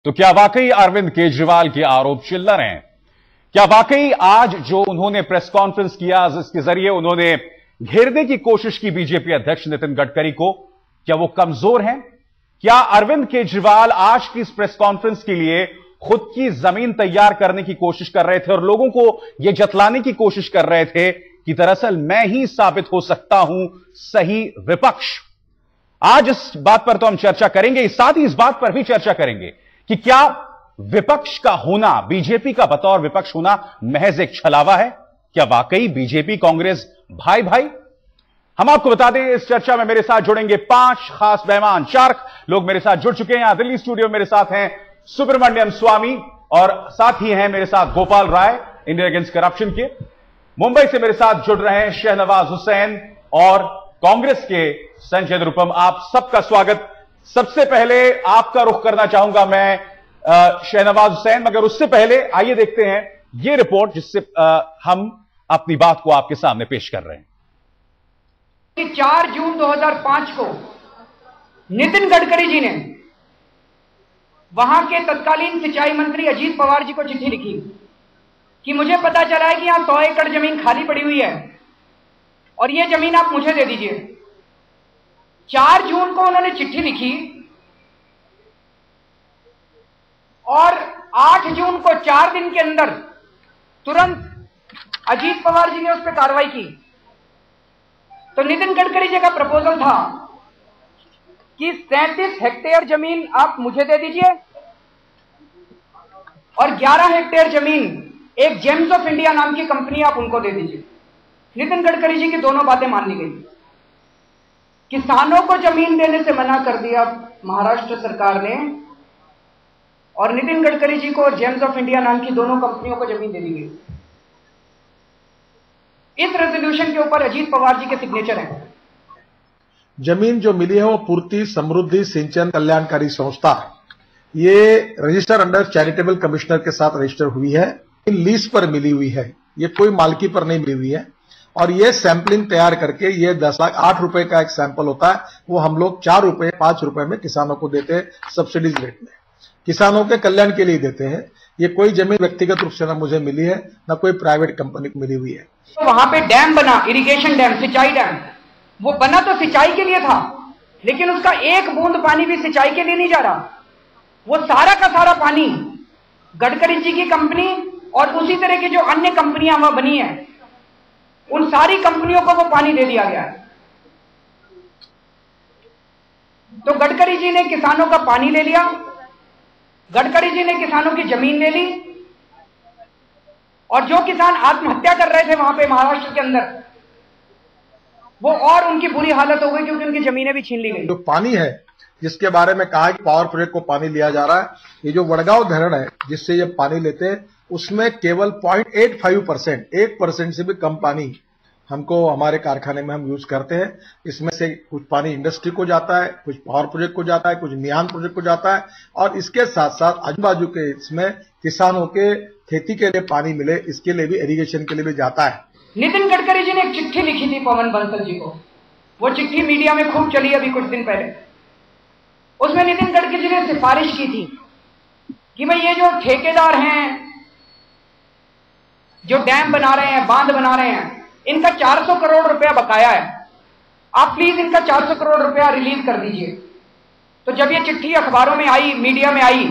तो क्या वाकई अरविंद केजरीवाल के आरोप चिल्ला रहे हैं? क्या वाकई आज जो उन्होंने प्रेस कॉन्फ्रेंस किया, जिसके जरिए उन्होंने घेरने की कोशिश की बीजेपी अध्यक्ष नितिन गडकरी को, क्या वो कमजोर हैं? क्या अरविंद केजरीवाल आज की इस प्रेस कॉन्फ्रेंस के लिए खुद की जमीन तैयार करने की कोशिश कर रहे थे और लोगों को यह जतलाने की कोशिश कर रहे थे कि दरअसल मैं ही साबित हो सकता हूं सही विपक्ष? आज इस बात पर तो हम चर्चा करेंगे, साथ ही इस बात पर भी चर्चा करेंगे कि क्या विपक्ष का होना, बीजेपी का बतौर विपक्ष होना महज एक छलावा है? क्या वाकई बीजेपी कांग्रेस भाई भाई? हम आपको बता दें, इस चर्चा में मेरे साथ जुड़ेंगे 5 खास मेहमान। 4 लोग मेरे साथ जुड़ चुके हैं। यहां दिल्ली स्टूडियो मेरे साथ हैं सुब्रमण्यम स्वामी और साथ ही हैं मेरे साथ Gopal Rai, India against corruption के। मुंबई से मेरे साथ जुड़ रहे हैं शहनवाज हुसैन और कांग्रेस के संजय निरुपम। आप सबका स्वागत। सबसे पहले आपका रुख करना चाहूंगा मैं शहनवाज हुसैन, मगर उससे पहले आइए देखते हैं यह रिपोर्ट जिससे हम अपनी बात को आपके सामने पेश कर रहे हैं। 4 जून 2005 को नितिन गडकरी जी ने वहां के तत्कालीन सिंचाई मंत्री अजीत पवार जी को चिट्ठी लिखी कि मुझे पता चला है कि यहां 100 एकड़ जमीन खाली पड़ी हुई है और यह जमीन आप मुझे दे दीजिए। 4 जून को उन्होंने चिट्ठी लिखी और 8 जून को 4 दिन के अंदर तुरंत अजीत पवार जी ने उस पर कार्रवाई की। तो नितिन गडकरी जी का प्रपोजल था कि 37 हेक्टेयर जमीन आप मुझे दे दीजिए और 11 हेक्टेयर जमीन एक जेम्स ऑफ इंडिया नाम की कंपनी आप उनको दे दीजिए। नितिन गडकरी जी की दोनों बातें मान ली गई। किसानों को जमीन देने से मना कर दिया महाराष्ट्र सरकार ने और नितिन गडकरी जी को और जेम्स ऑफ इंडिया नाम की दोनों कंपनियों को जमीन दे दी गई। इस रेजोल्यूशन के ऊपर अजीत पवार जी के सिग्नेचर हैं। जमीन जो मिली है वो पूर्ति समृद्धि सिंचन कल्याणकारी संस्था है। ये रजिस्टर अंडर चैरिटेबल कमिश्नर के साथ रजिस्टर हुई है। लीज पर मिली हुई है, ये कोई मालकी पर नहीं मिली हुई है। और ये सैंपलिंग तैयार करके ये 10 लाख 8 रुपए का एक सैंपल होता है, वो हम लोग 4 रुपए 5 रुपए में किसानों को देते हैं, सब्सिडीज रेट में किसानों के कल्याण के लिए देते हैं। ये कोई जमीन व्यक्तिगत रूप से ना मुझे मिली है ना कोई प्राइवेट कंपनी को मिली हुई है। तो वहां पे डैम बना, इरिगेशन डैम, सिंचाई डैम, वो बना तो सिंचाई के लिए था, लेकिन उसका एक बूंद पानी भी सिंचाई के लिए नहीं जा रहा। वो सारा का सारा पानी गडकरी जी की कंपनी और उसी तरह की जो अन्य कंपनियां वहां बनी हैं, उन सारी कंपनियों को वो पानी दे दिया गया है। तो गडकरी जी ने किसानों का पानी ले लिया, गडकरी जी ने किसानों की जमीन ले ली और जो किसान आत्महत्या कर रहे थे वहां पे महाराष्ट्र के अंदर, वो और उनकी बुरी हालत हो गई क्योंकि उनकी जमीनें भी छीन ली गई। जो पानी है जिसके बारे में कहा कि पावर प्रोजेक्ट को पानी लिया जा रहा है, ये जो वडगांव धरण है जिससे ये पानी लेते हैं, उसमें केवल 0.85%, 1% से भी कम पानी हमको हमारे कारखाने में हम यूज करते हैं। इसमें से कुछ पानी इंडस्ट्री को जाता है, कुछ पावर प्रोजेक्ट को जाता है, कुछ मियान प्रोजेक्ट को जाता है और इसके साथ साथ आजू बाजू के इसमें किसानों के खेती के लिए पानी मिले, इसके लिए भी इरिगेशन के लिए भी जाता है। नितिन गडकरी जी ने एक चिट्ठी लिखी थी पवन बंसल जी को। वो चिट्ठी मीडिया में खूब चली अभी कुछ दिन पहले। उसमें नितिन गडकरी जी ने सिफारिश की थी कि भाई ये जो ठेकेदार हैं, जो डैम बना रहे हैं, बांध बना रहे हैं, इनका 400 करोड़ रुपया बकाया है, आप प्लीज इनका 400 करोड़ रुपया रिलीज कर दीजिए। तो जब ये चिट्ठी अखबारों में आई, मीडिया में आई,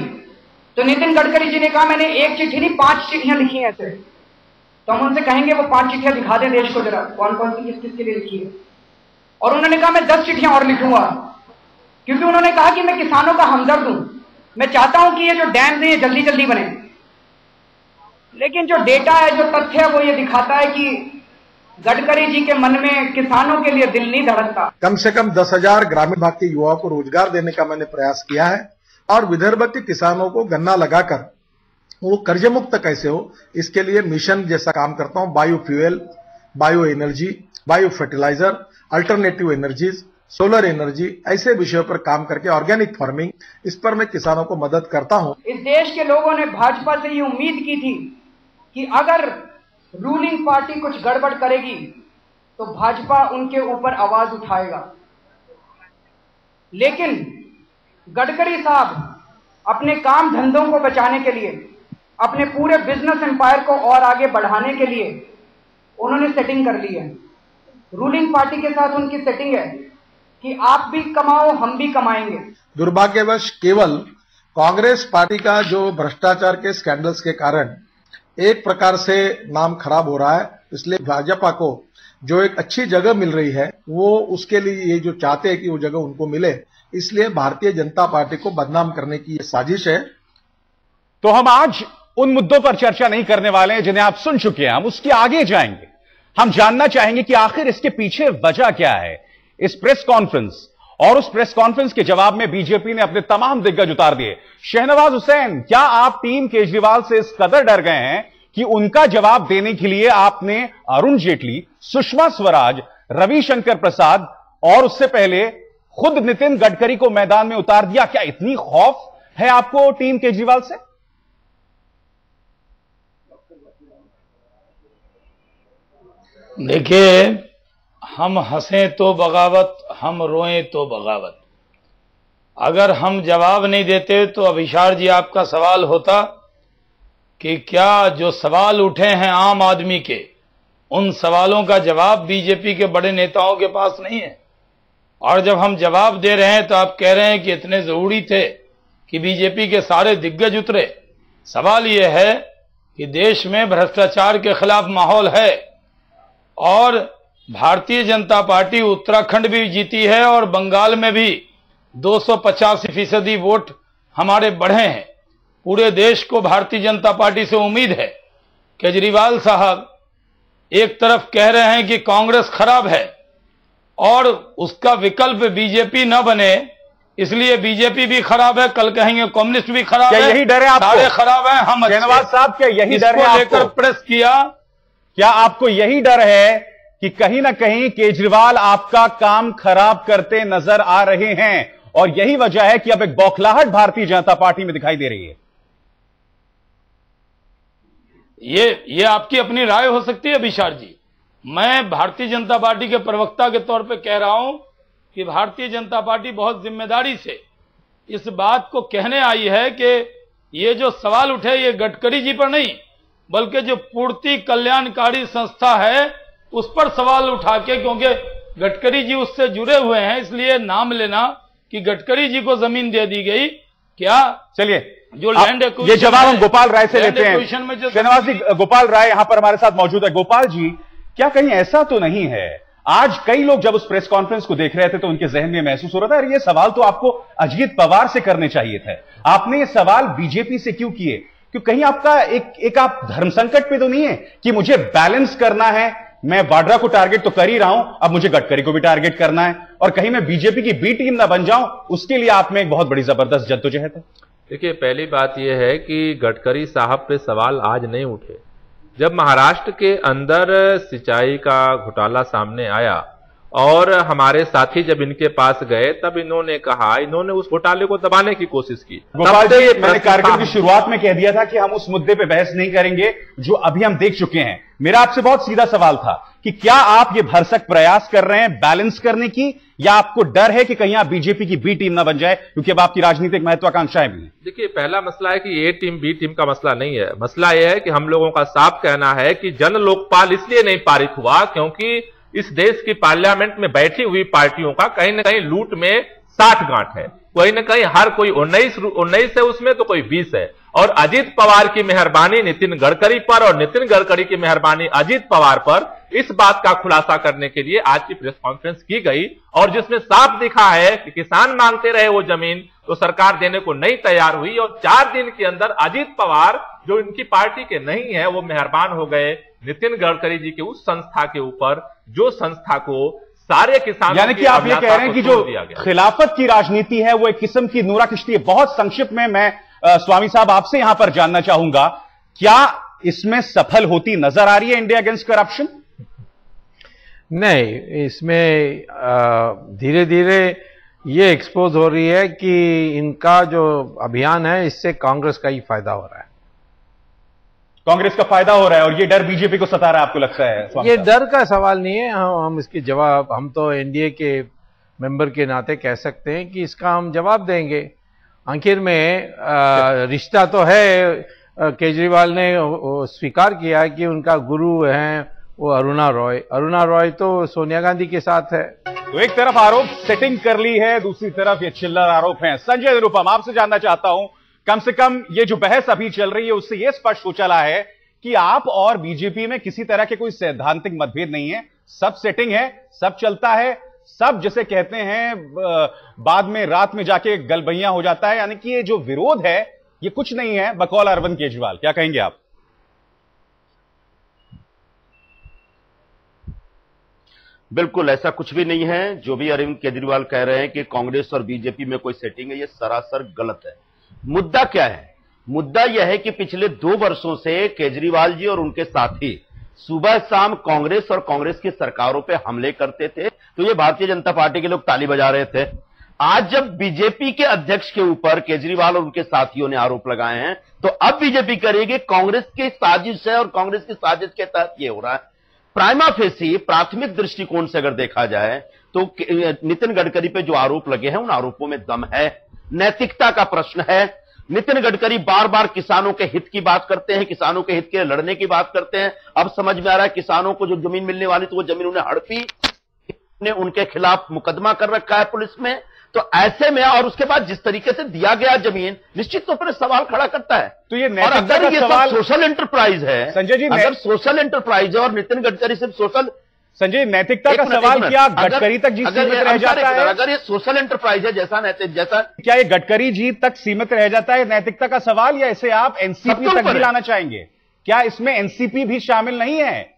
तो नितिन गडकरी जी ने कहा मैंने एक चिट्ठी नहीं 5 चिट्ठियां लिखी हैं ऐसे। तो हम उनसे कहेंगे वो 5 चिट्ठियां दिखा दें देश को जरा, कौन कौन सी किस किस के लिए लिखी है। और उन्होंने कहा मैं 10 चिट्ठियां और लिखूंगा, क्योंकि उन्होंने कहा कि मैं किसानों का हमदर्द हूं, मैं चाहता हूं कि ये जो डैम है ये जल्दी जल्दी बने। लेकिन जो डेटा है, जो तथ्य है, वो ये दिखाता है कि गडकरी जी के मन में किसानों के लिए दिल नहीं धड़कता। कम से कम 10,000 ग्रामीण भाग के युवाओं को रोजगार देने का मैंने प्रयास किया है और विदर्भ के किसानों को गन्ना लगाकर वो कर्ज मुक्त कैसे हो, इसके लिए मिशन जैसा काम करता हूं। Biofuel, bio energy, bio fertilizer, alternative energies, solar energy, ऐसे विषयों पर काम करके ऑर्गेनिक फार्मिंग, इस पर मैं किसानों को मदद करता हूं। इस देश के लोगों ने भाजपा से ये उम्मीद की थी कि अगर रूलिंग पार्टी कुछ गड़बड़ करेगी तो भाजपा उनके ऊपर आवाज उठाएगा। लेकिन गडकरी साहब अपने काम धंधों को बचाने के लिए, अपने पूरे बिजनेस एम्पायर को और आगे बढ़ाने के लिए उन्होंने सेटिंग कर ली है। रूलिंग पार्टी के साथ उनकी सेटिंग है कि आप भी कमाओ, हम भी कमाएंगे। दुर्भाग्यवश केवल कांग्रेस पार्टी का जो भ्रष्टाचार के स्कैंडल्स के कारण एक प्रकार से नाम खराब हो रहा है, इसलिए भाजपा को जो एक अच्छी जगह मिल रही है वो उसके लिए ये जो चाहते हैं कि वो जगह उनको मिले, इसलिए भारतीय जनता पार्टी को बदनाम करने की ये साजिश है। तो हम आज उन मुद्दों पर चर्चा नहीं करने वाले हैं जिन्हें आप सुन चुके हैं, हम उसके आगे जाएंगे। हम जानना चाहेंगे कि आखिर इसके पीछे वजह क्या है, इस प्रेस कॉन्फ्रेंस, और उस प्रेस कॉन्फ्रेंस के जवाब में बीजेपी ने अपने तमाम दिग्गज उतार दिए। शहनवाज हुसैन, क्या आप टीम केजरीवाल से इस कदर डर गए हैं कि उनका जवाब देने के लिए आपने अरुण जेटली, सुषमा स्वराज, रविशंकर प्रसाद और उससे पहले खुद नितिन गडकरी को मैदान में उतार दिया? क्या इतनी खौफ है आपको टीम केजरीवाल से? देखिए, हम हंसें तो बगावत, हम रोएं तो बगावत। अगर हम जवाब नहीं देते तो अभिषार जी आपका सवाल होता कि क्या जो सवाल उठे हैं आम आदमी के, उन सवालों का जवाब बीजेपी के बड़े नेताओं के पास नहीं है। और जब हम जवाब दे रहे हैं तो आप कह रहे हैं कि इतने जरूरी थे कि बीजेपी के सारे दिग्गज उतरे। सवाल यह है कि देश में भ्रष्टाचार के खिलाफ माहौल है और भारतीय जनता पार्टी उत्तराखंड भी जीती है और बंगाल में भी 285% वोट हमारे बढ़े हैं। पूरे देश को भारतीय जनता पार्टी से उम्मीद है। केजरीवाल साहब एक तरफ कह रहे हैं कि कांग्रेस खराब है और उसका विकल्प बीजेपी न बने, इसलिए बीजेपी भी खराब है, कल कहेंगे कम्युनिस्ट भी खराब है, यही डर है आपको? सारे खराब हैं, हम शहनवाज साहब, क्या यही डर है आपको? लेकर प्रेस किया। क्या आपको यही डर है कि कहीं ना कहीं केजरीवाल आपका काम खराब करते नजर आ रहे हैं और यही वजह है कि अब एक बौखलाहट भारतीय जनता पार्टी में दिखाई दे रही है? ये आपकी अपनी राय हो सकती है अभिषार जी। मैं भारतीय जनता पार्टी के प्रवक्ता के तौर पे कह रहा हूं कि भारतीय जनता पार्टी बहुत जिम्मेदारी से इस बात को कहने आई है कि ये जो सवाल उठे ये गडकरी जी पर नहीं, बल्कि जो पूर्ति कल्याणकारी संस्था है उस पर सवाल उठा के, क्योंकि गडकरी जी उससे जुड़े हुए हैं, इसलिए नाम लेना कि गडकरी जी को जमीन दे दी गई। क्या चलिए जो लैंड ये जवाब हम गोपाल राय से लेते हैं। शहनवाज जी, गोपाल राय यहां पर हमारे साथ मौजूद है। गोपाल जी, क्या कहीं ऐसा तो नहीं है, आज कई लोग जब उस प्रेस कॉन्फ्रेंस को देख रहे थे तो उनके जहन में महसूस हो रहा था, ये सवाल तो आपको अजित पवार से करने चाहिए थे, आपने ये सवाल बीजेपी से क्यों किए? क्यों कहीं आपका एक आप धर्म संकट पे तो नहीं है कि मुझे बैलेंस करना है, मैं वाड्रा को टारगेट तो कर ही रहा हूं, अब मुझे गडकरी को भी टारगेट करना है और कहीं मैं बीजेपी की बी टीम ना बन जाऊं, उसके लिए आप में एक बहुत बड़ी जबरदस्त जद्दोजहद है? देखिए, पहली बात यह है कि गडकरी साहब पे सवाल आज नहीं उठे। जब महाराष्ट्र के अंदर सिंचाई का घोटाला सामने आया और हमारे साथी जब इनके पास गए तब इन्होंने कहा, इन्होंने उस घोटाले को दबाने की कोशिश की। गोपाल जी, मैंने कार्यक्रम की शुरुआत में कह दिया था कि हम उस मुद्दे पे बहस नहीं करेंगे जो अभी हम देख चुके हैं। मेरा आपसे बहुत सीधा सवाल था कि क्या आप ये भरसक प्रयास कर रहे हैं बैलेंस करने की, या आपको डर है कि कहीं आप बीजेपी की बी टीम ना बन जाए, क्योंकि अब आपकी राजनीतिक महत्वाकांक्षाएं भी हैं? देखिए, पहला मसला है कि ए टीम बी टीम का मसला नहीं है। मसला यह है कि हम लोगों का साफ कहना है कि जन लोकपाल इसलिए नहीं पारित हुआ क्योंकि इस देश की पार्लियामेंट में बैठी हुई पार्टियों का कहीं ना कहीं लूट में साठगांठ है। कोई ना कहीं हर कोई 19 है उसमें तो कोई 20 है। और अजीत पवार की मेहरबानी नितिन गडकरी पर और नितिन गडकरी की मेहरबानी अजीत पवार पर, इस बात का खुलासा करने के लिए आज की प्रेस कॉन्फ्रेंस की गई और जिसमें साफ दिखा है कि किसान मांगते रहे वो जमीन तो सरकार देने को नहीं तैयार हुई और 4 दिन के अंदर अजीत पवार जो इनकी पार्टी के नहीं है वो मेहरबान हो गए नितिन गडकरी जी की उस संस्था के ऊपर जो संस्था को सारे किसानों, यानी कि आप ये कह रहे हैं कि जो खिलाफत की राजनीति है वो एक किस्म की नूरा किश्ती है। बहुत संक्षिप्त में मैं स्वामी साहब आपसे यहां पर जानना चाहूंगा, क्या इसमें सफल होती नजर आ रही है इंडिया अगेंस्ट करप्शन? नहीं, इसमें धीरे धीरे ये एक्सपोज हो रही है कि इनका जो अभियान है इससे कांग्रेस का ही फायदा हो रहा है। कांग्रेस का फायदा हो रहा है और ये डर बीजेपी को सता रहा है, आपको लगता है? ये डर का सवाल नहीं है, हम इसके जवाब, हम तो एनडीए के मेंबर के नाते कह सकते हैं कि इसका हम जवाब देंगे आखिर में रिश्ता तो है, केजरीवाल ने स्वीकार किया कि उनका गुरु हैं वो अरुणा रॉय तो सोनिया गांधी के साथ है। तो एक तरफ आरोप सेटिंग कर ली है, दूसरी तरफ ये चिल्लर आरोप हैं। संजय निरुपम, आपसे जानना चाहता हूं, कम से कम ये जो बहस अभी चल रही है उससे ये स्पष्ट हो चला है कि आप और बीजेपी में किसी तरह के कोई सैद्धांतिक मतभेद नहीं है, सब सेटिंग है, सब चलता है, सब जिसे कहते हैं बाद में रात में जाके गलबैया हो जाता है, यानी कि ये जो विरोध है ये कुछ नहीं है बकौल अरविंद केजरीवाल। क्या कहेंगे आप? बिल्कुल ऐसा कुछ भी नहीं है। जो भी अरविंद केजरीवाल कह रहे हैं कि कांग्रेस और बीजेपी में कोई सेटिंग है, यह सरासर गलत है। मुद्दा क्या है? मुद्दा यह है कि पिछले 2 वर्षों से केजरीवाल जी और उनके साथी सुबह शाम कांग्रेस और कांग्रेस की सरकारों पे हमले करते थे, तो ये भारतीय जनता पार्टी के लोग ताली बजा रहे थे। आज जब बीजेपी के अध्यक्ष के ऊपर केजरीवाल और उनके साथियों ने आरोप लगाए हैं, तो अब बीजेपी करेगी कांग्रेस की साजिश है और कांग्रेस की साजिश के तहत यह हो रहा है। प्राइमा फेसी प्राथमिक दृष्टिकोण से अगर देखा जाए तो नितिन गडकरी पे जो आरोप लगे हैं उन आरोपों में दम है, नैतिकता का प्रश्न है। नितिन गडकरी बार बार किसानों के हित की बात करते हैं, किसानों के हित के लिए लड़ने की बात करते हैं। अब समझ में आ रहा है किसानों को जो जमीन मिलने वाली तो वो जमीन उन्हें हड़पी, ने उनके खिलाफ मुकदमा कर रखा है पुलिस में। तो ऐसे में और उसके बाद जिस तरीके से दिया गया जमीन निश्चित तौर पर सवाल खड़ा करता है। तो ये और अगर ये सब सोशल एंटरप्राइज है, संजय जी, अगर सोशल एंटरप्राइज है और नितिन गडकरी सिर्फ सोशल, संजय नैतिकता का सवाल क्या गडकरी तक जी सीमित रह जाता है? अगर ये सोशल एंटरप्राइज है जैसा क्या ये गडकरी जी तक सीमित रह जाता है नैतिकता का सवाल, या इसे आप एनसीपी तक भी लाना चाहेंगे? क्या इसमें एनसीपी भी शामिल नहीं है?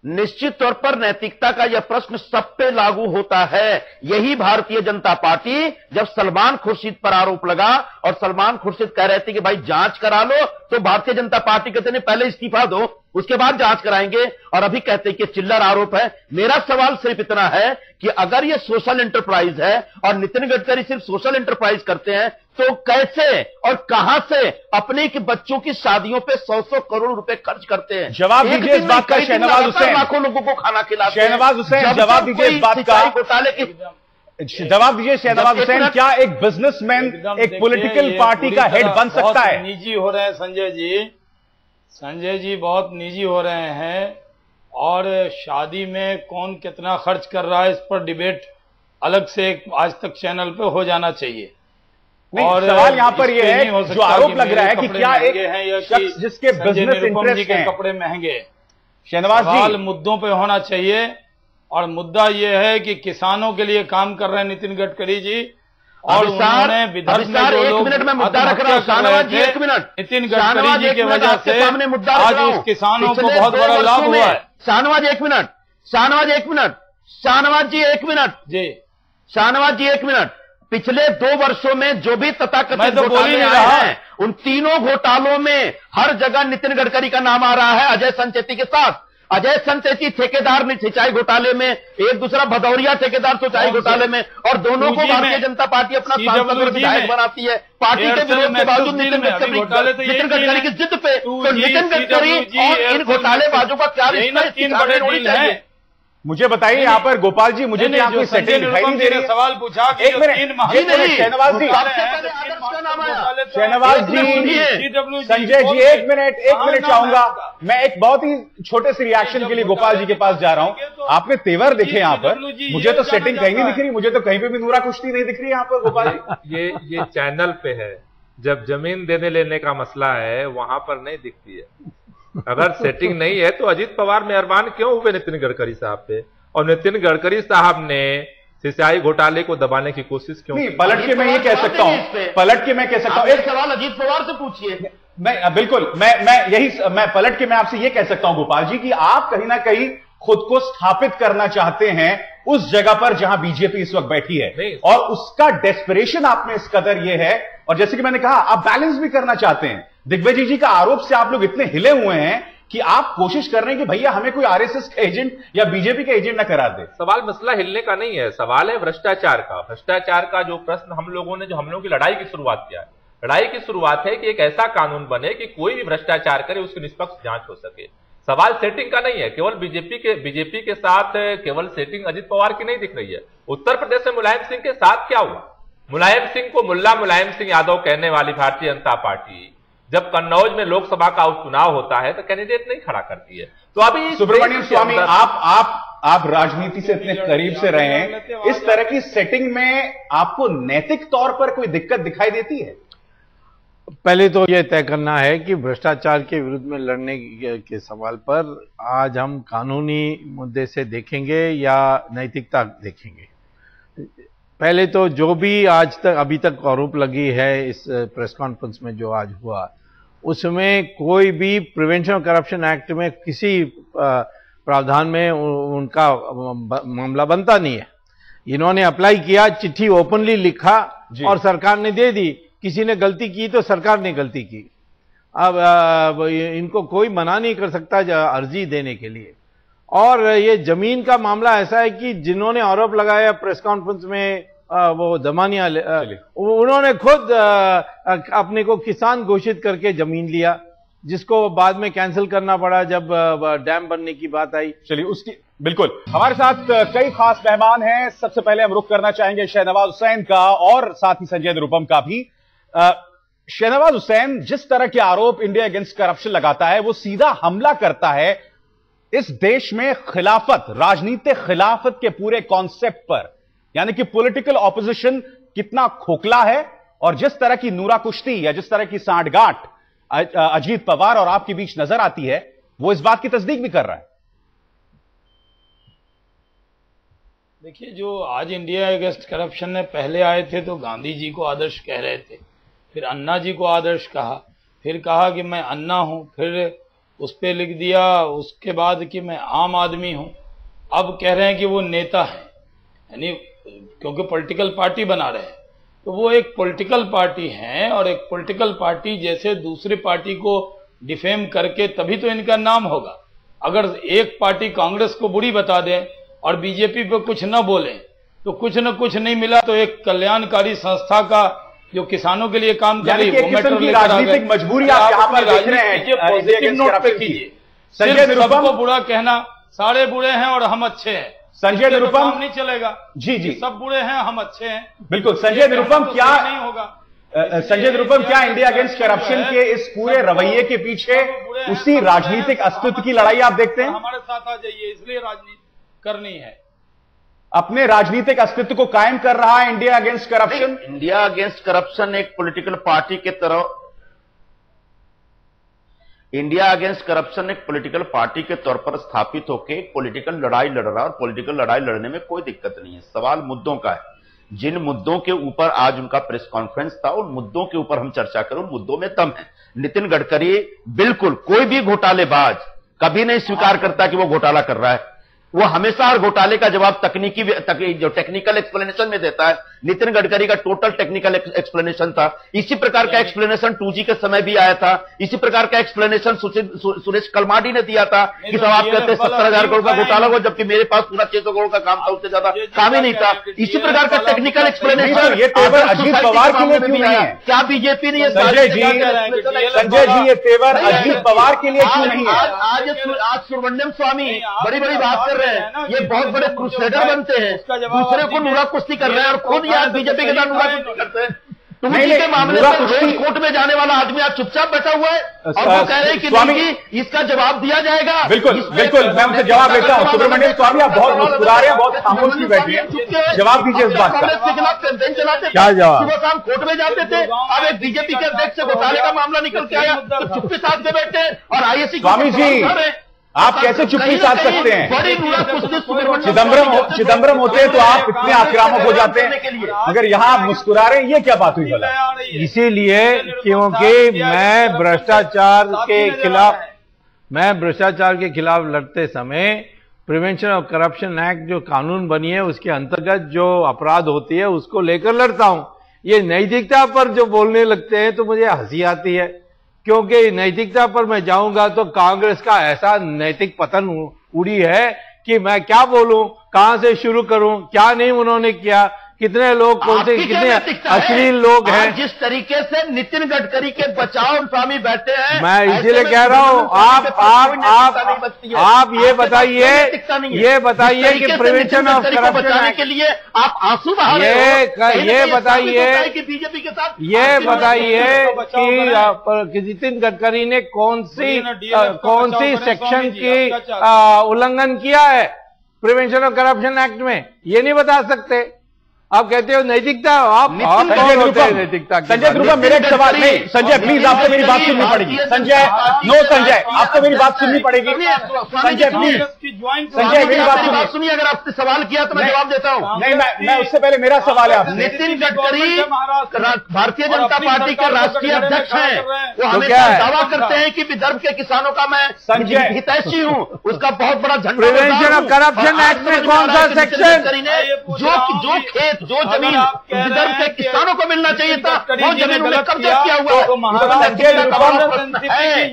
निश्चित तौर पर नैतिकता का यह प्रश्न सब पे लागू होता है। यही भारतीय जनता पार्टी जब सलमान खुर्शीद पर आरोप लगा और सलमान खुर्शीद कह रहे थे कि भाई जांच करा लो, तो भारतीय जनता पार्टी कहते हैं पहले इस्तीफा दो उसके बाद जांच कराएंगे, और अभी कहते हैं कि चिल्लर आरोप है। मेरा सवाल सिर्फ इतना है कि अगर यह सोशल एंटरप्राइज है और नितिन गडकरी सिर्फ सोशल एंटरप्राइज करते हैं, तो कैसे और कहां से अपने के बच्चों की शादियों पे 100-100 करोड़ रुपए खर्च करते हैं? जवाब दीजिए इस बात का शहनवाज हुसैन। लाखों लोगों को खाना खिलाते हैं। शहनवाज हुसैन, जवाब दीजिए इस बात का। घोटाले की जवाब दीजिए शहनवाज हुसैन, क्या एक बिजनेसमैन एक पॉलिटिकल पार्टी का हेड बन सकता है? निजी हो रहे हैं संजय जी बहुत निजी हो रहे हैं, और शादी में कौन कितना खर्च कर रहा है इस पर डिबेट अलग से एक आज तक चैनल पे हो जाना चाहिए। और सवाल यहां पर यह है जो आरोप लग रहा है कि क्या एक शख्स जिसके बिजनेस इंटरेस्ट हैं, कपड़े महंगे, शहनवाज सवाल मुद्दों पे होना चाहिए। और मुद्दा यह है कि किसानों के लिए काम कर रहे हैं नितिन गडकरी जी, और उन्होंने विदर्भ में जो लोग नितिन गडकरी जी की वजह से आज उस किसानों को बहुत बड़ा लाभ हुआ है। शाहनवाज एक मिनट शाहनवाज जी एक मिनट। पिछले 2 वर्षों में जो भी तथाकथित घोटाले आए हैं उन तीनों घोटालों में हर जगह नितिन गडकरी का नाम आ रहा है, अजय संचेती के साथ। अजय संचेती ठेकेदार ने सिंचाई घोटाले में, एक दूसरा भदौरिया ठेकेदार सिंचाई घोटाले में, और दोनों को भारतीय जनता पार्टी अपना सांसद और विधायक बनाती है। पार्टी के विरोध के बावजूद नितिन गडकरी की जिद पे, तो नितिन गडकरी और इन घोटालेबाजों का क्या रिश्ता होनी चाहिए? मुझे बताइए यहाँ पर गोपाल जी, मुझे यहाँ कोई सेटिंग दिखाई नहीं दे रही। सवाल पूछा एक मिनट शहनवाज जी, संजय जी एक मिनट चाहूंगा। मैं एक बहुत ही छोटे से रिएक्शन के लिए गोपाल जी के पास जा रहा हूं। आपने तेवर देखे यहाँ पर, मुझे तो सेटिंग कहीं नहीं दिख रही, मुझे तो कहीं पे भी नूरा कुश्ती नहीं दिख रही यहाँ पर गोपाल जी। ये चैनल पे है, जब जमीन देने लेने का मसला है वहां पर नहीं दिखती है। अगर सेटिंग नहीं है तो अजीत पवार मेहरबान क्यों हुए नितिन गडकरी साहब पे, और नितिन गडकरी साहब ने सिंचाई घोटाले को दबाने की कोशिश क्यों? पलट के मैं ये कह सकता हूं, एक सवाल अजीत पवार से पूछिए। मैं बिल्कुल मैं पलट के मैं आपसे ये कह सकता हूं गोपाल जी कि आप कहीं ना कहीं खुद को स्थापित करना चाहते हैं उस जगह पर जहां बीजेपी इस वक्त बैठी है, और उसका डेस्परेशन आप में इस कदर ये है, और जैसे कि मैंने कहा आप बैलेंस भी करना चाहते हैं। दिग्विजय जी का आरोप से आप लोग इतने हिले हुए हैं कि आप कोशिश कर रहे हैं कि भैया हमें कोई आरएसएस का एजेंट या बीजेपी का एजेंट ना करा दे। सवाल मसला हिलने का नहीं है, सवाल है भ्रष्टाचार का। भ्रष्टाचार का जो प्रश्न हम लोगों की लड़ाई की शुरुआत किया है, लड़ाई की शुरुआत है कि एक ऐसा कानून बने कि कोई भी भ्रष्टाचार करे उसकी निष्पक्ष जांच हो सके। सवाल सेटिंग का नहीं है, केवल बीजेपी के साथ केवल सेटिंग अजित पवार की नहीं दिख रही है। उत्तर प्रदेश में मुलायम सिंह के साथ क्या हुआ? मुलायम सिंह को मुल्ला मुलायम सिंह यादव कहने वाली भारतीय जनता पार्टी जब कन्नौज में लोकसभा का उपचुनाव होता है तो कैंडिडेट नहीं खड़ा करती है। तो अभी सुब्रमण्यम स्वामी, आप राजनीति से इतने करीब से रहे हैं, इस तरह की सेटिंग में आपको नैतिक तौर पर कोई दिक्कत दिखाई देती है? पहले तो यह तय करना है कि भ्रष्टाचार के विरुद्ध में लड़ने के सवाल पर आज हम कानूनी मुद्दे से देखेंगे या नैतिकता देखेंगे। पहले तो जो भी आज तक अभी तक आरोप लगी है इस प्रेस कॉन्फ्रेंस में जो आज हुआ, उसमें कोई भी प्रिवेंशन ऑफ करप्शन एक्ट में किसी प्रावधान में उनका मामला बनता नहीं है। इन्होंने अप्लाई किया, चिट्ठी ओपनली लिखा और सरकार ने दे दी। किसी ने गलती की तो सरकार ने गलती की। अब इनको कोई मना नहीं कर सकता अर्जी देने के लिए। और ये जमीन का मामला ऐसा है कि जिन्होंने आरोप लगाया प्रेस कॉन्फ्रेंस में वो दमानिया, उन्होंने खुद अपने को किसान घोषित करके जमीन लिया, जिसको बाद में कैंसिल करना पड़ा जब डैम बनने की बात आई। चलिए उसकी बिल्कुल, हमारे साथ कई खास मेहमान हैं। सबसे पहले हम रुख करना चाहेंगे शहनवाज हुसैन का और साथ ही संजय निरुपम का भी। शहनवाज हुसैन, जिस तरह के आरोप इंडिया अगेंस्ट करप्शन लगाता है वो सीधा हमला करता है इस देश में खिलाफत, राजनीतिक खिलाफत के पूरे कॉन्सेप्ट पर, यानी कि पॉलिटिकल ऑपोजिशन कितना खोखला है। और जिस तरह की नूरा कुश्ती या जिस तरह की सांठगांठ अजीत पवार और आपके बीच नजर आती है, वो इस बात की तस्दीक भी कर रहा है। देखिए, जो आज इंडिया अगेंस्ट करप्शन में पहले आए थे तो गांधी जी को आदर्श कह रहे थे, फिर अन्ना जी को आदर्श कहा, फिर कहा कि मैं अन्ना हूं, फिर उस पर लिख दिया उसके बाद कि मैं आम आदमी हूं। अब कह रहे हैं कि वो नेता है, यानी क्योंकि पॉलिटिकल पार्टी बना रहे हैं तो वो एक पॉलिटिकल पार्टी है। और एक पॉलिटिकल पार्टी जैसे दूसरी पार्टी को डिफेम करके तभी तो इनका नाम होगा। अगर एक पार्टी कांग्रेस को बुरी बता दे और बीजेपी पे कुछ न बोले तो कुछ न कुछ नहीं मिला। तो एक कल्याणकारी संस्था का जो किसानों के लिए काम कर रही है, राजनीतिक मजबूरी आप यहां पर देख रहे हैं। पॉजिटिव नोट पे कीजिए, सिर्फ सबको बुरा कहना, सारे बुरे हैं और हम अच्छे हैं, संजय निरुपम नहीं चलेगा। जी जी, सब बुरे हैं हम अच्छे हैं, बिल्कुल। संजय निरुपम, क्या नहीं होगा? संजय निरुपम, क्या इंडिया अगेंस्ट करप्शन के इस पूरे रवैये के पीछे उसी राजनीतिक अस्तित्व की लड़ाई आप देखते हैं? हमारे साथ आ जाइए, इसलिए राजनीति करनी है। अपने राजनीतिक अस्तित्व को कायम कर रहा है India against corruption. India against corruption एक पॉलिटिकल पार्टी के तरह, इंडिया अगेंस्ट करप्शन एक पॉलिटिकल पार्टी के तौर पर स्थापित होकर एक पॉलिटिकल लड़ाई लड़ रहा है और पॉलिटिकल लड़ाई लड़ने में कोई दिक्कत नहीं है। सवाल मुद्दों का है। जिन मुद्दों के ऊपर आज उनका प्रेस कॉन्फ्रेंस था, उन मुद्दों के ऊपर हम चर्चा करें, उन मुद्दों में दम है। नितिन गडकरी बिल्कुल कोई भी घोटालेबाज कभी नहीं स्वीकार करता कि वो घोटाला कर रहा है। वो हमेशा हर घोटाले का जवाब जो टेक्निकल एक्सप्लेनेशन में देता है। नितिन गडकरी का टोटल टेक्निकल एक्सप्लेनेशन था। इसी प्रकार का एक्सप्लेनेशन 2G के समय भी आया था। इसी प्रकार का एक्सप्लेनेशन सुरेश कलमाडी ने दिया था कि साहब आप कहते हैं 70,000 करोड़ का घोटाला हुआ, जबकि मेरे पास पूरा 600 करोड़ का काम था, उससे ज्यादा काम ही नहीं था। इसी प्रकार का टेक्निकल एक्सप्लेनेशन ये तेवर अजीत पवार के लिए क्यों नहीं है? क्या बीजेपी ने संजय जी, ये तेवर अजीत पवार के लिए क्यों नहीं है? आज सुब्रमण्यम स्वामी बड़ी बड़ी बात कर रहे हैं, ये बहुत बड़े क्रूसेडर बनते हैं, दूसरे को नूरा कुश्ती कर रहे हैं और खुद यार बीजेपी के साथ नूरा कुश्ती करते हैं। तुमजी के मामले में रोज कोर्ट में जाने वाला आदमी आज चुपचाप बैठा हुआ है और वो कह रहे हैं कि नहीं, इसका जवाब दिया जाएगा। बिल्कुल बिल्कुल, मैं उनसे जवाब देता हूं। सुब्रमण्यम स्वामी, आप बहुत मुस्कुरा रहे हैं, बहुत खामोश की बैठी है, जवाब दीजिए इस बात का। कांग्रेस के खिलाफ कैंपेन चलाते थे, क्या जवाब? सुबह शाम कोर्ट में जाते थे। अब एक बीजेपी के अध्यक्ष से घोटाले का मामला निकल के आया तो चुप्पी साध के बैठे और आईएससी स्वामी जी, आप कैसे चुप्पी साध सकते हैं? चिदम्बरम होते हैं तो आप इतने आक्रामक हो जाते हैं, अगर यहां आप मुस्कुरा रहे हैं, ये क्या बात हुई भला? इसीलिए क्योंकि मैं भ्रष्टाचार के खिलाफ लड़ते समय प्रिवेंशन ऑफ करप्शन एक्ट जो कानून बनी है उसके अंतर्गत जो अपराध होती है उसको लेकर लड़ता हूं। ये नैतिकता पर जो बोलने लगते हैं तो मुझे हंसी आती है, क्योंकि नैतिकता पर मैं जाऊंगा तो कांग्रेस का ऐसा नैतिक पतन उड़ी है कि मैं क्या बोलूं, कहां से शुरू करूं, क्या नहीं उन्होंने किया, कितने लोग कौन से कितने अश्लील लोग हैं। जिस तरीके से नितिन गडकरी के बचाव स्वामी बैठे हैं, मैं इसीलिए कह रहा हूं, आप ये बताइए कि प्रिवेंशन ऑफ करप्शन के लिए आप आंसू बहा रहे हो। ये बताइए कि बीजेपी के साथ ये बताइए कि नितिन गडकरी ने कौन सी सेक्शन की उल्लंघन किया है प्रिवेंशन ऑफ करप्शन एक्ट में, ये नहीं बता सकते। आप कहते हो नैतिकता, आप कौन होते हैं नैतिकता? संजय ध्रुव, मेरा एक सवाल नहीं, संजय प्लीज आपको मेरी बात सुननी पड़ेगी। संजय संजय आपको मेरी बात सुननी पड़ेगी। संजय प्लीज, संजय मेरी बात सुनिए। अगर आपने सवाल किया तो मैं जवाब देता हूँ। नहीं, मैं उससे पहले मेरा सवाल है आपसे। नितिन गडकरी भारतीय जनता पार्टी के राष्ट्रीय अध्यक्ष हैं, वो हमेशा दावा करते हैं कि विदर्भ के किसानों का मैं हितैषी हूँ, उसका बहुत बड़ा झंडा। प्रिवेंशन ऑफ करप्शन एक्ट में कौन सा सेक्शन? जो खेत, जो जमीन विदर्भ के किसानों को मिलना चाहिए था, वो जमीन उन्हें कब्जा किया हुआ है।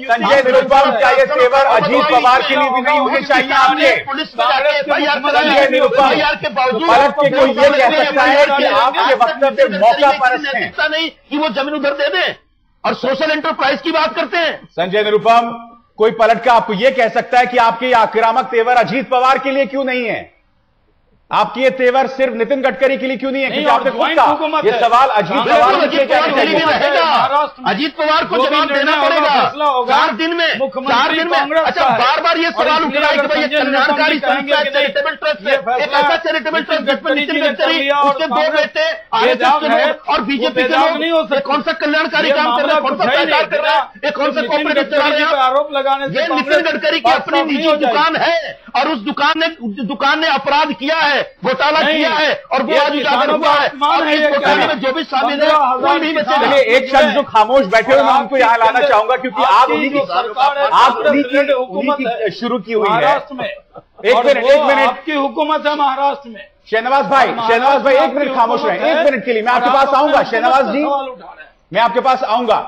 संजय निरुपम, क्या ये तेवर अजीत पवार के लिए भी नहीं होने चाहिए आपके? पुलिस में जाके FIR के बावजूद कोई ये कह सकता है कि आपके वक्तव्य मौका परस्त हैं, नहीं कि वो जमीन उधर दे दें और सोशल एंटरप्राइज की बात करते हैं। संजय निरुपम, कोई पलट का आपको ये कह सकता है कि आपके आक्रामक तेवर अजीत पवार के लिए क्यों नहीं है? आपकी ये तेवर सिर्फ नितिन गडकरी के लिए क्यों नहीं है? क्योंकि आपने खुद कहा ये सवाल अजीत पवार को किए जाने चाहिए। अजीत पवार को जवाब देना पड़ेगा 4 दिन में। 4 दिन में। अच्छा, बार बार ये सवाल उठ रहा है कि भाई ये कल्याणकारी संस्था चैरिटेबल ट्रस्ट है, एक ऐसा चैरिटेबल ट्रस्ट जिसमें नितिन गडकरी, उसके 2 बेटे आरएसएस के लोग और बीजेपी के लोग, कौन सा कल्याणकारी काम कर रहे हैं, कौन सा प्रचार कर रहा है, कौन सा कॉपरेटिव चला रहे हैं? आरोप लगाने से ये नितिन गडकरी की अपनी निजी दुकान है और उस दुकान ने अपराध किया है, घोटाला किया है और वो आज उजागर हुआ है। और इस घोटाले में जो भी शामिल है कोई नहीं बचेगा। एक शख्स जो खामोश बैठे हुए, मैं उनको यहाँ लाना चाहूंगा क्योंकि आप उन्हीं की शुरू की हुई है। एक मिनट आपकी हुकूमत है महाराष्ट्र में। शहनवाज भाई, एक मिनट खामोश रहे, 1 मिनट के लिए मैं आपके पास आऊंगा। शहनवाज जी, मैं आपके पास आऊंगा।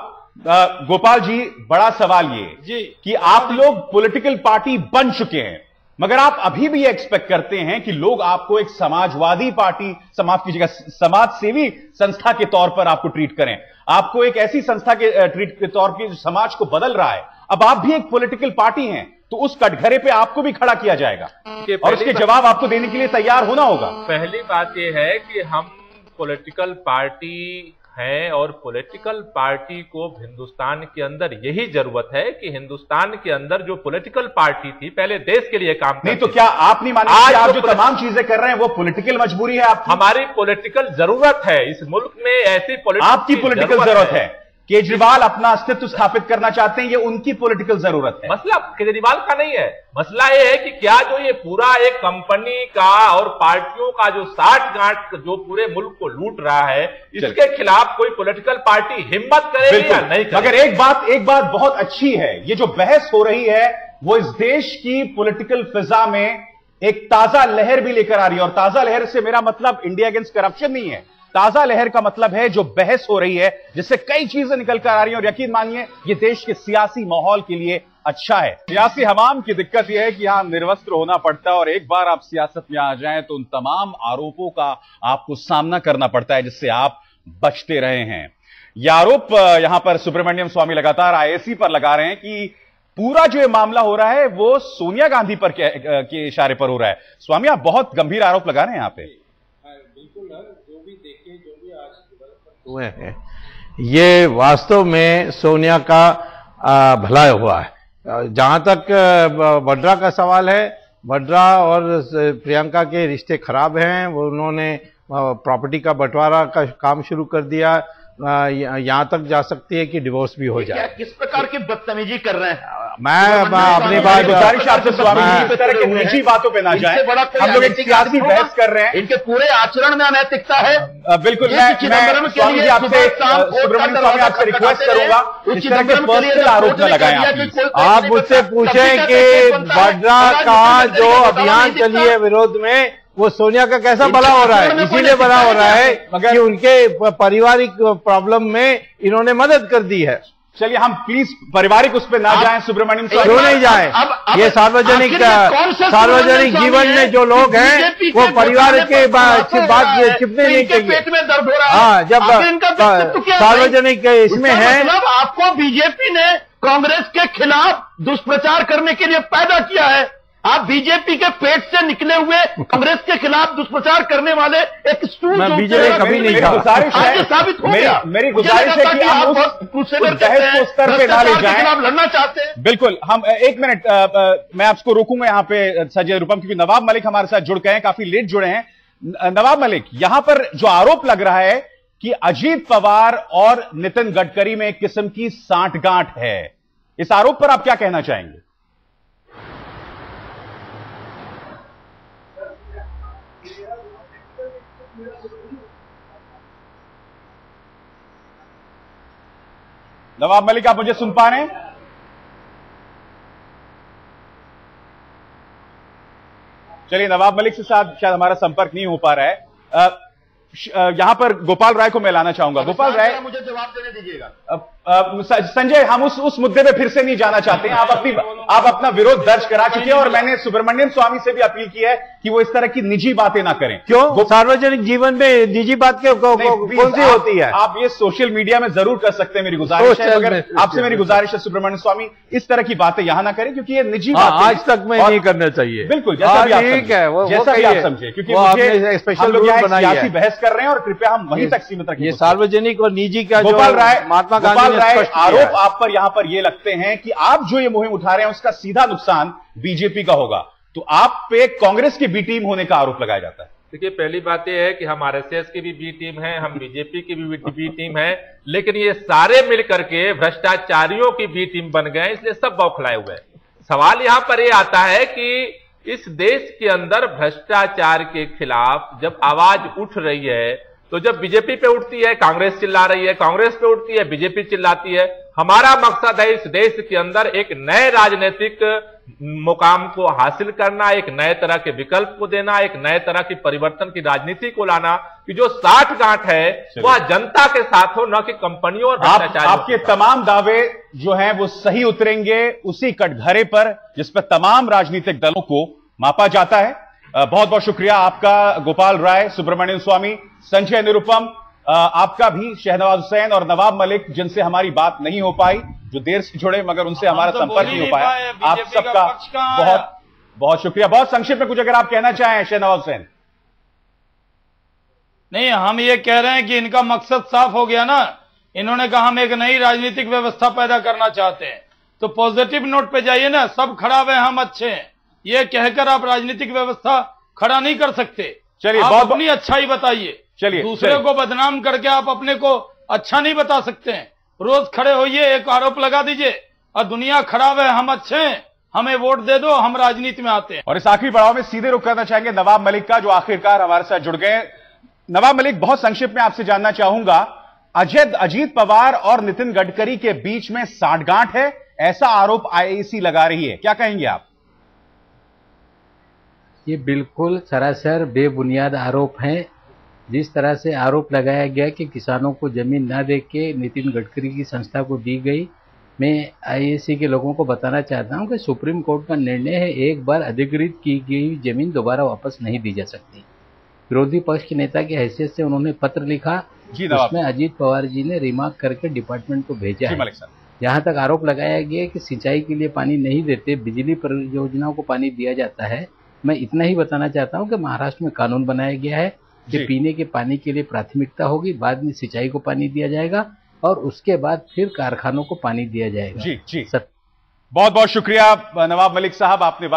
गोपाल जी, बड़ा सवाल ये कि आप लोग पॉलिटिकल पार्टी बन चुके हैं, मगर आप अभी भी एक्सपेक्ट करते हैं कि लोग आपको एक समाजवादी पार्टी, समाज सेवी संस्था के तौर पर आपको ट्रीट करें, आपको एक ऐसी संस्था के ट्रीट के तौर पर जो समाज को बदल रहा है। अब आप भी एक पॉलिटिकल पार्टी हैं, तो उस कटघरे पे आपको भी खड़ा किया जाएगा और उसके जवाब आपको देने के लिए तैयार होना होगा। पहली बात यह है कि हम पॉलिटिकल पार्टी हैं और पॉलिटिकल पार्टी को हिंदुस्तान के अंदर यही जरूरत है कि हिंदुस्तान के अंदर जो पॉलिटिकल पार्टी थी पहले देश के लिए काम नहीं, तो क्या आप नहीं मानते आज आप जो तमाम चीजें कर रहे हैं वो पॉलिटिकल मजबूरी है? आप हमारी पॉलिटिकल जरूरत है इस मुल्क में, ऐसी आपकी पॉलिटिकल जरूरत है। केजरीवाल अपना अस्तित्व स्थापित करना चाहते हैं, ये उनकी पॉलिटिकल जरूरत है। मसला केजरीवाल का नहीं है, मसला ये है कि क्या जो ये पूरा एक कंपनी का और पार्टियों का जो साठ-गांठ जो पूरे मुल्क को लूट रहा है, इसके खिलाफ कोई पॉलिटिकल पार्टी हिम्मत करेगी या नहीं करेगी? मगर एक बात बहुत अच्छी है, ये जो बहस हो रही है वो इस देश की पॉलिटिकल फिजा में एक ताजा लहर भी लेकर आ रही है। और ताजा लहर से मेरा मतलब इंडिया अगेंस्ट करप्शन नहीं है, ताजा लहर का मतलब है जो बहस हो रही है जिससे कई चीजें निकल कर आ रही हैं। और यकीन मानिए ये देश के सियासी माहौल के लिए अच्छा है। सियासी हमाम की दिक्कत यह है कि यहां निर्वस्त्र होना पड़ता है और एक बार आप सियासत में आ जाएं तो उन तमाम आरोपों का आपको सामना करना पड़ता है जिससे आप बचते रहे हैं। यह आरोप यहां पर सुब्रमण्यम स्वामी लगातार आईएसी पर लगा रहे हैं कि पूरा जो ये मामला हो रहा है वो सोनिया गांधी पर के इशारे पर हो रहा है। स्वामी, आप बहुत गंभीर आरोप लगा रहे हैं यहां पर। हुए हैं, ये वास्तव में सोनिया का भला हुआ है। जहां तक वड्रा का सवाल है, वड्रा और प्रियंका के रिश्ते खराब हैं, वो उन्होंने प्रॉपर्टी का बंटवारा का काम शुरू कर दिया, यहां तक जा सकती है कि डिवोर्स भी हो जाए। किस प्रकार की बदतमीजी कर रहे हैं? मैं अपनी बात गुजारिश आपसे स्वामी जी, इस तरह की निजी बातों पे ना जाएं। हम लोग एक सियासी बहस कर रहे हैं, इनके पूरे आचरण में अनैतिकता है। बिल्कुल, मैं स्वामी जी आपसे, सुब्रमण्यम स्वामी आपसे रिक्वेस्ट करूंगा इस तरह के पर्सनल आरोप न लगाएं। आप मुझसे पूछें कि वड्रा का जो अभियान चली है विरोध में, वो सोनिया का कैसा भला हो रहा है? इसीलिए भला हो रहा है कि उनके पारिवारिक प्रॉब्लम में इन्होंने मदद कर दी है। चलिए हम प्लीज पारिवारिक उस पर ना जाएं सुब्रमण्यम स्वामी। क्यों नहीं जाए? ये सार्वजनिक जीवन में जो लोग हैं वो परिवार के बात छिपने नहीं चाहिए। पेट में दर्द हो रहा है। हाँ, जब सार्वजनिक इसमें है, मतलब आपको बीजेपी ने कांग्रेस के खिलाफ दुष्प्रचार करने के लिए पैदा किया है। आप बीजेपी के पेट से निकले हुए कांग्रेस के खिलाफ दुष्प्रचार करने वाले एक स्टूल मैं बीजेपी कभी नहीं था। गुजारिश है, साबित हो गया। मेरी गुजारिश है कि आप उस बहस को स्तर पे ना ले जाएं। लड़ना चाहते हैं। बिल्कुल, हम एक मिनट मैं आपको रोकूंगा यहाँ पे संजय निरुपम, क्योंकि नवाब मलिक हमारे साथ जुड़ गए हैं, काफी लेट जुड़े हैं। नवाब मलिक, यहां पर जो आरोप लग रहा है कि अजीत पवार और नितिन गडकरी में एक किस्म की सांठगांठ है, इस आरोप पर आप क्या कहना चाहेंगे? नवाब मलिक, आप मुझे सुन पा रहे हैं? चलिए, नवाब मलिक से साथ शायद हमारा संपर्क नहीं हो पा रहा है। यहां पर गोपाल राय को मैं लाना चाहूंगा। गोपाल राय, मुझे जवाब देने दीजिएगा। संजय, हम उस मुद्दे पे फिर से नहीं जाना चाहते हैं। आप अपना विरोध दर्ज करा चुके हैं और मैंने सुब्रमण्यम स्वामी से भी अपील की है कि वो इस तरह की निजी बातें ना करें। क्यों? सार्वजनिक जीवन में निजी बात कौन सी होती है? आप ये सोशल मीडिया में जरूर कर सकते हैं, मेरी गुजारिश है। मगर आपसे मेरी गुजारिश है सुब्रमण्यम स्वामी, इस तरह की बातें यहां ना करें, क्योंकि ये निजी बातें आज तक में नहीं करना चाहिए। बिल्कुल, जैसा भी आप समझे, क्योंकि मुझे स्पेशल सियासी बहस कर रहे हैं और कृपया हम वहीं तक सीमित रखें। ये सार्वजनिक और निजी का गोपाल राय, महात्मा गांधी ने आरोप आप पर यहां पर ये लगते हैं कि आप जो ये मुहिम उठा रहे हैं उसका सीधा नुकसान बीजेपी का होगा, तो आप पे कांग्रेस की बी टीम होने का आरोप लगाया जाता है। देखिए, पहली बात यह है कि हम आरएसएस की भी बी टीम है, हम बीजेपी की भी बी टीम है, लेकिन ये सारे मिलकर के भ्रष्टाचारियों की बी टीम बन गए, इसलिए सब बौखलाए हुए हैं। सवाल यहां पर यह आता है कि इस देश के अंदर भ्रष्टाचार के खिलाफ जब आवाज उठ रही है, तो जब बीजेपी पे उठती है कांग्रेस चिल्ला रही है, कांग्रेस पे उठती है बीजेपी चिल्लाती है। हमारा मकसद है इस देश के अंदर एक नए राजनीतिक मुकाम को हासिल करना, एक नए तरह के विकल्प को देना, एक नए तरह की परिवर्तन की राजनीति को लाना, कि जो सांठगांठ है वह जनता के साथ हो, न कि कंपनियों और भ्रष्टाचारियों। आपके तमाम दावे जो हैं वो सही उतरेंगे उसी कटघरे पर जिस पर तमाम राजनीतिक दलों को मापा जाता है। बहुत बहुत शुक्रिया आपका गोपाल राय, सुब्रमण्यम स्वामी, संजय निरुपम, आपका भी शहनवाज हुसैन और नवाब मलिक, जिनसे हमारी बात नहीं हो पाई, जो देर से जुड़े मगर उनसे हमारा संपर्क नहीं हो पाया। आप सबका बहुत बहुत शुक्रिया। बहुत संक्षिप्त में कुछ अगर आप कहना चाहें शहनवाज हुसैन। नहीं, हम ये कह रहे हैं कि इनका मकसद साफ हो गया ना। इन्होंने कहा हम एक नई राजनीतिक व्यवस्था पैदा करना चाहते हैं, तो पॉजिटिव नोट पे जाइए ना, सब खराब है हम अच्छे हैं, ये कहकर आप राजनीतिक व्यवस्था खड़ा नहीं कर सकते। चलिए, आप अपनी अच्छाई बताइए, चलिए दूसरे को बदनाम करके आप अपने को अच्छा नहीं बता सकते हैं। रोज खड़े होइए, एक आरोप लगा दीजिए और दुनिया खराब है हम अच्छे हैं, हमें वोट दे दो, हम राजनीति में आते हैं। और इस आखिरी पड़ाव में सीधे रुख करना चाहेंगे नवाब मलिक का, जो आखिरकार हमारे साथ जुड़ गए। नवाब मलिक, बहुत संक्षिप्त में आपसे जानना चाहूंगा, अजीत पवार और नितिन गडकरी के बीच में सांठगांठ है, ऐसा आरोप आईएसी लगा रही है, क्या कहेंगे आप? ये बिल्कुल सरासर बेबुनियाद आरोप है। जिस तरह से आरोप लगाया गया कि किसानों को जमीन ना दे के नितिन गडकरी की संस्था को दी गई, मैं आईएसी के लोगों को बताना चाहता हूं कि सुप्रीम कोर्ट का निर्णय है, एक बार अधिकृत की गई जमीन दोबारा वापस नहीं दी जा सकती। विरोधी पक्ष के नेता की हैसियत से उन्होंने पत्र लिखा, उसमें अजीत पवार जी ने रिमार्क करके डिपार्टमेंट को भेजा है। जहां तक आरोप लगाया गया कि सिंचाई के लिए पानी नहीं देते, बिजली परियोजनाओं को पानी दिया जाता है, मैं इतना ही बताना चाहता हूं कि महाराष्ट्र में कानून बनाया गया है कि पीने के पानी के लिए प्राथमिकता होगी, बाद में सिंचाई को पानी दिया जाएगा और उसके बाद फिर कारखानों को पानी दिया जाएगा। जी बहुत बहुत शुक्रिया नवाब मलिक साहब, आपने